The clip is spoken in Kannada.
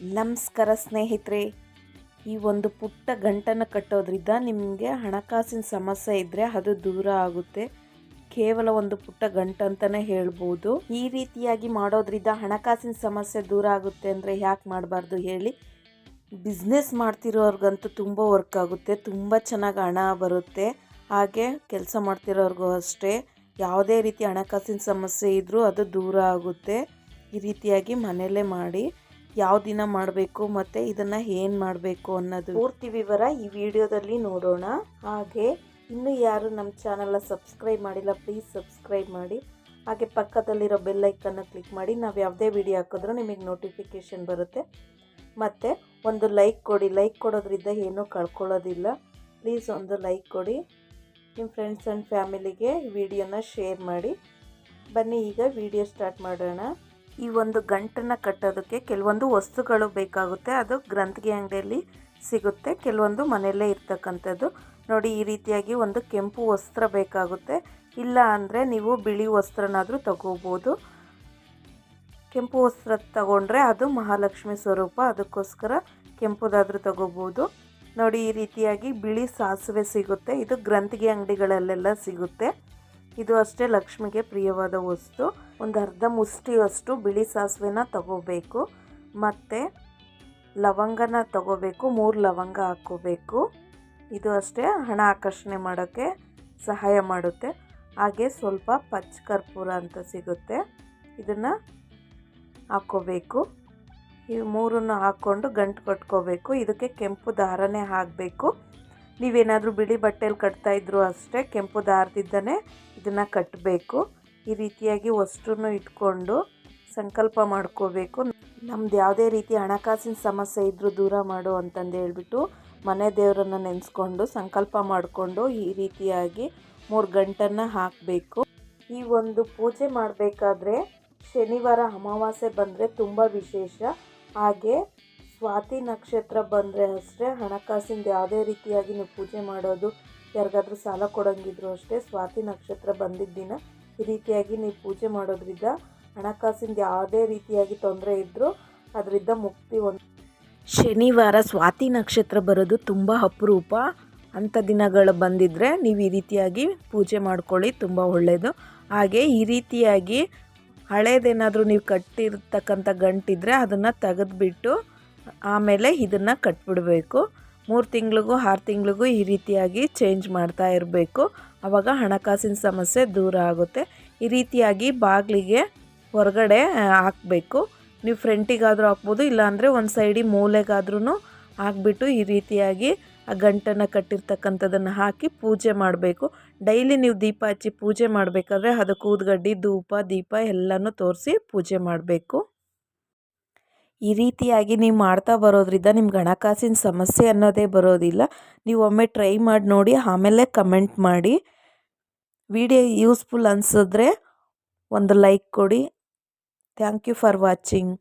ನಮಸ್ಕಾರ ಸ್ನೇಹಿತರೆ. ಈ ಒಂದು ಪುಟ್ಟ ಗಂಟನ್ನು ಕಟ್ಟೋದ್ರಿಂದ ನಿಮಗೆ ಹಣಕಾಸಿನ ಸಮಸ್ಯೆ ಇದ್ದರೆ ಅದು ದೂರ ಆಗುತ್ತೆ. ಕೇವಲ ಒಂದು ಪುಟ್ಟ ಗಂಟು ಅಂತಲೇ ಹೇಳ್ಬೋದು. ಈ ರೀತಿಯಾಗಿ ಮಾಡೋದ್ರಿಂದ ಹಣಕಾಸಿನ ಸಮಸ್ಯೆ ದೂರ ಆಗುತ್ತೆ ಅಂದರೆ ಯಾಕೆ ಮಾಡಬಾರ್ದು ಹೇಳಿ. ಬಿಸ್ನೆಸ್ ಮಾಡ್ತಿರೋರ್ಗಂತೂ ತುಂಬ ವರ್ಕ್ ಆಗುತ್ತೆ, ತುಂಬ ಚೆನ್ನಾಗಿ ಹಣ ಬರುತ್ತೆ. ಹಾಗೆ ಕೆಲಸ ಮಾಡ್ತಿರೋರ್ಗೂ ಅಷ್ಟೇ, ಯಾವುದೇ ರೀತಿ ಹಣಕಾಸಿನ ಸಮಸ್ಯೆ ಇದ್ದರೂ ಅದು ದೂರ ಆಗುತ್ತೆ. ಈ ರೀತಿಯಾಗಿ ಮನೆಯಲ್ಲೇ ಮಾಡಿ ಯಾವ ದಿನ ಮಾಡಬೇಕು ಮತ್ತು ಇದನ್ನು ಏನು ಮಾಡಬೇಕು ಅನ್ನೋದು ಪೂರ್ತಿ ವಿವರ ಈ ವಿಡಿಯೋದಲ್ಲಿ ನೋಡೋಣ. ಹಾಗೆ ಇನ್ನೂ ಯಾರು ನಮ್ಮ ಚಾನಲ್ನ ಸಬ್ಸ್ಕ್ರೈಬ್ ಮಾಡಿಲ್ಲ, ಪ್ಲೀಸ್ ಸಬ್ಸ್ಕ್ರೈಬ್ ಮಾಡಿ. ಹಾಗೆ ಪಕ್ಕದಲ್ಲಿರೋ ಬೆಲ್ ಐಕನ್ನ ಕ್ಲಿಕ್ ಮಾಡಿ. ನಾವು ಯಾವುದೇ ವಿಡಿಯೋ ಹಾಕಿದ್ರೂ ನಿಮಗೆ ನೋಟಿಫಿಕೇಷನ್ ಬರುತ್ತೆ. ಮತ್ತು ಒಂದು ಲೈಕ್ ಕೊಡಿ. ಲೈಕ್ ಕೊಡೋದ್ರಿಂದ ಏನೂ ಕಳ್ಕೊಳ್ಳೋದಿಲ್ಲ. ಪ್ಲೀಸ್ ಒಂದು ಲೈಕ್ ಕೊಡಿ. ನಿಮ್ಮ ಫ್ರೆಂಡ್ಸ್ ಆ್ಯಂಡ್ ಫ್ಯಾಮಿಲಿಗೆ ವಿಡಿಯೋನ ಶೇರ್ ಮಾಡಿ. ಬನ್ನಿ ಈಗ ವಿಡಿಯೋ ಸ್ಟಾರ್ಟ್ ಮಾಡೋಣ. ಈ ಒಂದು ಗಂಟನ್ನು ಕಟ್ಟೋದಕ್ಕೆ ಕೆಲವೊಂದು ವಸ್ತುಗಳು ಬೇಕಾಗುತ್ತೆ. ಅದು ಗ್ರಂಥಿಗೆ ಅಂಗಡಿಯಲ್ಲಿ ಸಿಗುತ್ತೆ, ಕೆಲವೊಂದು ಮನೆಯಲ್ಲೇ ಇರ್ತಕ್ಕಂಥದ್ದು. ನೋಡಿ, ಈ ರೀತಿಯಾಗಿ ಒಂದು ಕೆಂಪು ವಸ್ತ್ರ ಬೇಕಾಗುತ್ತೆ. ಇಲ್ಲ ಅಂದರೆ ನೀವು ಬಿಳಿ ವಸ್ತ್ರನಾದರೂ ತಗೋಬೋದು. ಕೆಂಪು ವಸ್ತ್ರ ತಗೊಂಡ್ರೆ ಅದು ಮಹಾಲಕ್ಷ್ಮಿ ಸ್ವರೂಪ, ಅದಕ್ಕೋಸ್ಕರ ಕೆಂಪುದಾದರೂ ತಗೋಬೋದು. ನೋಡಿ, ಈ ರೀತಿಯಾಗಿ ಬಿಳಿ ಸಾಸಿವೆ ಸಿಗುತ್ತೆ. ಇದು ಗ್ರಂಥಿಗೆ ಅಂಗಡಿಗಳಲ್ಲೆಲ್ಲ ಸಿಗುತ್ತೆ. ಇದು ಅಷ್ಟೇ ಲಕ್ಷ್ಮಿಗೆ ಪ್ರಿಯವಾದ ವಸ್ತು. ಒಂದು ಅರ್ಧ ಮುಷ್ಟಿಯಷ್ಟು ಬಿಳಿ ಸಾಸಿವೆನ ತಗೋಬೇಕು. ಮತ್ತು ಲವಂಗನ ತಗೋಬೇಕು, 3 ಲವಂಗ ಹಾಕ್ಕೋಬೇಕು. ಇದು ಅಷ್ಟೇ ಹಣ ಆಕರ್ಷಣೆ ಮಾಡೋಕ್ಕೆ ಸಹಾಯ ಮಾಡುತ್ತೆ. ಹಾಗೆ ಸ್ವಲ್ಪ ಪಚ್ಚ ಕರ್ಪೂರ ಅಂತ ಸಿಗುತ್ತೆ, ಇದನ್ನು ಹಾಕ್ಕೋಬೇಕು. ಈ 3 ಹಾಕ್ಕೊಂಡು ಗಂಟು ಕಟ್ಕೋಬೇಕು. ಇದಕ್ಕೆ ಕೆಂಪು ದಾರನೇ ಹಾಕಬೇಕು. ನೀವೇನಾದರೂ ಬಿಳಿ ಬಟ್ಟೆಯಲ್ಲಿ ಕಟ್ತಾಯಿದ್ರು ಅಷ್ಟೇ, ಕೆಂಪು ದಾರದಿದ್ದನೇ ಇದನ್ನು ಕಟ್ಟಬೇಕು. ಈ ರೀತಿಯಾಗಿ ವಸ್ತುವನ್ನು ಇಟ್ಕೊಂಡು ಸಂಕಲ್ಪ ಮಾಡ್ಕೋಬೇಕು. ನಮ್ದು ಯಾವುದೇ ರೀತಿ ಹಣಕಾಸಿನ ಸಮಸ್ಯೆ ಇದ್ದರೂ ದೂರ ಮಾಡು ಅಂತಂದು ಹೇಳ್ಬಿಟ್ಟು ಮನೆ ದೇವರನ್ನು ನೆನೆಸ್ಕೊಂಡು ಸಂಕಲ್ಪ ಮಾಡಿಕೊಂಡು ಈ ರೀತಿಯಾಗಿ 3 ಗಂಟನ್ನು ಹಾಕಬೇಕು. ಈ ಒಂದು ಪೂಜೆ ಮಾಡಬೇಕಾದ್ರೆ ಶನಿವಾರ ಅಮಾವಾಸ್ಯೆ ಬಂದರೆ ತುಂಬ ವಿಶೇಷ. ಹಾಗೆ ಸ್ವಾತಿ ನಕ್ಷತ್ರ ಬಂದರೆ ಅಷ್ಟೇ ಹಣಕಾಸಿಂದ ಯಾವುದೇ ರೀತಿಯಾಗಿ ನೀವು ಪೂಜೆ ಮಾಡೋದು, ಯಾರಿಗಾದ್ರೂ ಸಾಲ ಕೊಡೋಂಗಿದ್ರು ಅಷ್ಟೇ, ಸ್ವಾತಿ ನಕ್ಷತ್ರ ಬಂದಿದ್ದ ದಿನ ಈ ರೀತಿಯಾಗಿ ನೀವು ಪೂಜೆ ಮಾಡೋದ್ರಿಂದ ಹಣಕಾಸಿಂದ ಯಾವುದೇ ರೀತಿಯಾಗಿ ತೊಂದರೆ ಇದ್ದರೂ ಅದರಿಂದ ಮುಕ್ತಿ ಶನಿವಾರ ಸ್ವಾತಿ ನಕ್ಷತ್ರ ಬರೋದು ತುಂಬ ಅಪರೂಪ. ಅಂಥ ದಿನಗಳು ಬಂದಿದ್ದರೆ ನೀವು ಈ ರೀತಿಯಾಗಿ ಪೂಜೆ ಮಾಡ್ಕೊಳ್ಳಿ, ತುಂಬ ಒಳ್ಳೆಯದು. ಹಾಗೆ ಈ ರೀತಿಯಾಗಿ ಹಳೇದೇನಾದರೂ ನೀವು ಕಟ್ಟಿರ್ತಕ್ಕಂಥ ಗಂಟಿದ್ರೆ ಅದನ್ನು ತೆಗೆದುಬಿಟ್ಟು ಆಮೇಲೆ ಇದನ್ನು ಕಟ್ಬಿಡಬೇಕು. 3 ತಿಂಗಳಿಗೂ 6 ತಿಂಗಳಿಗೂ ಈ ರೀತಿಯಾಗಿ ಚೇಂಜ್ ಮಾಡ್ತಾ ಇರಬೇಕು. ಆವಾಗ ಹಣಕಾಸಿನ ಸಮಸ್ಯೆ ದೂರ ಆಗುತ್ತೆ. ಈ ರೀತಿಯಾಗಿ ಬಾಗಿಲಿಗೆ ಹೊರಗಡೆ ಹಾಕಬೇಕು. ನೀವು ಫ್ರಂಟಿಗಾದರೂ ಹಾಕ್ಬೋದು, ಇಲ್ಲಾಂದರೆ ಒಂದು ಸೈಡಿ ಮೂಲೆಗಾದ್ರೂ ಹಾಕ್ಬಿಟ್ಟು ಈ ರೀತಿಯಾಗಿ ಆ ಗಂಟನ್ನು ಕಟ್ಟಿರ್ತಕ್ಕಂಥದ್ದನ್ನು ಹಾಕಿ ಪೂಜೆ ಮಾಡಬೇಕು. ಡೈಲಿ ನೀವು ದೀಪ ಹಚ್ಚಿ ಪೂಜೆ ಮಾಡಬೇಕಾದ್ರೆ ಅದಕ್ಕೆ ಊದುಗಡ್ಡಿ, ಧೂಪ, ದೀಪ ಎಲ್ಲನೂ ತೋರಿಸಿ ಪೂಜೆ ಮಾಡಬೇಕು. ಈ ರೀತಿಯಾಗಿ ನೀವು ಮಾಡ್ತಾ ಬರೋದ್ರಿಂದ ನಿಮ್ಗೆ ಹಣಕಾಸಿನ ಸಮಸ್ಯೆ ಅನ್ನೋದೇ ಬರೋದಿಲ್ಲ. ನೀವು ಒಮ್ಮೆ ಟ್ರೈ ಮಾಡಿ ನೋಡಿ, ಆಮೇಲೆ ಕಮೆಂಟ್ ಮಾಡಿ. ವಿಡಿಯೋ ಯೂಸ್ಫುಲ್ ಅನಿಸಿದ್ರೆ ಒಂದು ಲೈಕ್ ಕೊಡಿ. Thank you for watching.